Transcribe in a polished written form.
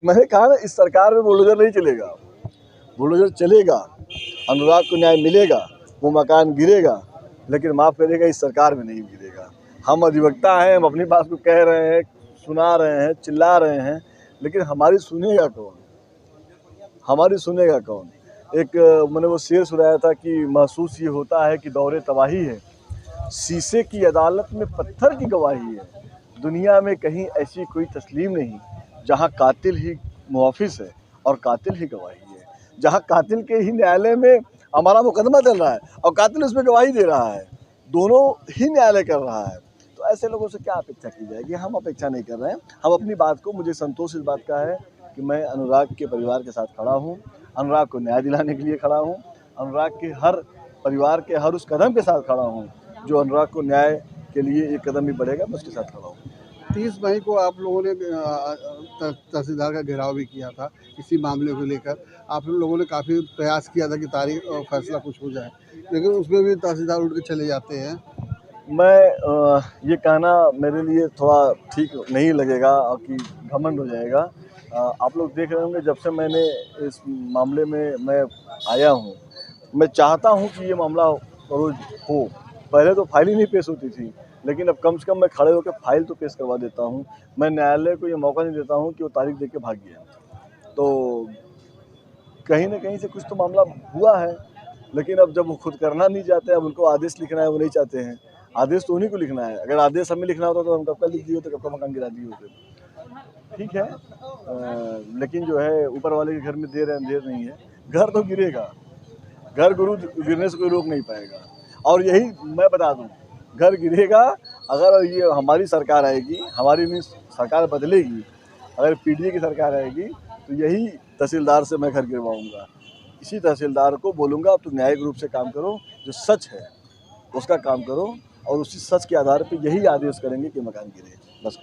मैंने कहा ना, इस सरकार में बुलडोजर नहीं चलेगा। बुलडोजर चलेगा, अनुराग को न्याय मिलेगा, वो मकान गिरेगा, लेकिन माफ़ करिएगा, इस सरकार में नहीं गिरेगा। हम अधिवक्ता हैं, हम अपनी बात को कह रहे हैं, सुना रहे हैं, चिल्ला रहे हैं, लेकिन हमारी सुनेगा कौन? हमारी सुनेगा कौन? एक मैंने वो शेर सुनाया था कि महसूस ये होता है कि दौरे तबाही है, शीशे की अदालत में पत्थर की गवाही है। दुनिया में कहीं ऐसी कोई तस्लीम नहीं जहाँ कातिल ही मुहाफिज है और कातिल ही गवाही है। जहाँ कातिल के ही न्यायालय में हमारा मुकदमा चल रहा है और कातिल उसमें गवाही दे रहा है, दोनों ही न्यायालय कर रहा है, तो ऐसे लोगों से क्या अपेक्षा की जाएगी? हम अपेक्षा नहीं कर रहे हैं। हम अपनी बात को, मुझे संतोष इस बात का है कि मैं अनुराग के परिवार के साथ खड़ा हूँ, अनुराग को न्याय दिलाने के लिए खड़ा हूँ, अनुराग के हर परिवार के हर उस कदम के साथ खड़ा हूँ जो अनुराग को न्याय के लिए एक कदम भी बढ़ेगा, मैं उसके साथ खड़ा हूँ। 30 मई को आप लोगों ने तहसीलदार का घेराव भी किया था इसी मामले को लेकर। आप लोगों ने काफ़ी प्रयास किया था कि तारीख और फैसला कुछ हो जाए, लेकिन उसमें भी तहसीलदार उठ के चले जाते हैं। मैं ये कहना मेरे लिए थोड़ा ठीक नहीं लगेगा और कि घमंड हो जाएगा। आप लोग देख रहे होंगे, जब से मैंने इस मामले में मैं आया हूँ, मैं चाहता हूँ कि ये मामला रोज़ हो। पहले तो फाइल ही नहीं पेश होती थी, लेकिन अब कम से कम मैं खड़े होकर फाइल तो पेश करवा देता हूँ। मैं न्यायालय को ये मौका नहीं देता हूँ कि वो तारीख दे के भाग गया। तो कहीं न कहीं से कुछ तो मामला हुआ है, लेकिन अब जब वो खुद करना नहीं चाहते, अब उनको आदेश लिखना है, वो नहीं चाहते हैं। आदेश तो उन्हीं को लिखना है। अगर आदेश हमें लिखना होता तो हम कब का लिख दिए होते, कब का मकान गिरा दिए होते। ठीक है, लेकिन जो है ऊपर वाले के घर में देर है अंधेर नहीं है। घर तो गिरेगा, घर गुरु गिरने से कोई रोक नहीं पाएगा। और यही मैं बता दूँ, घर गिरेगा अगर ये हमारी सरकार आएगी, हमारी नहीं सरकार बदलेगी, अगर पीडीए की सरकार आएगी तो यही तहसीलदार से मैं घर गिरवाऊँगा। इसी तहसीलदार को बोलूँगा, अब तुम न्यायिक रूप से काम करो, जो सच है उसका काम करो, और उसी सच के आधार पे यही आदेश करेंगे कि मकान गिरे, बस।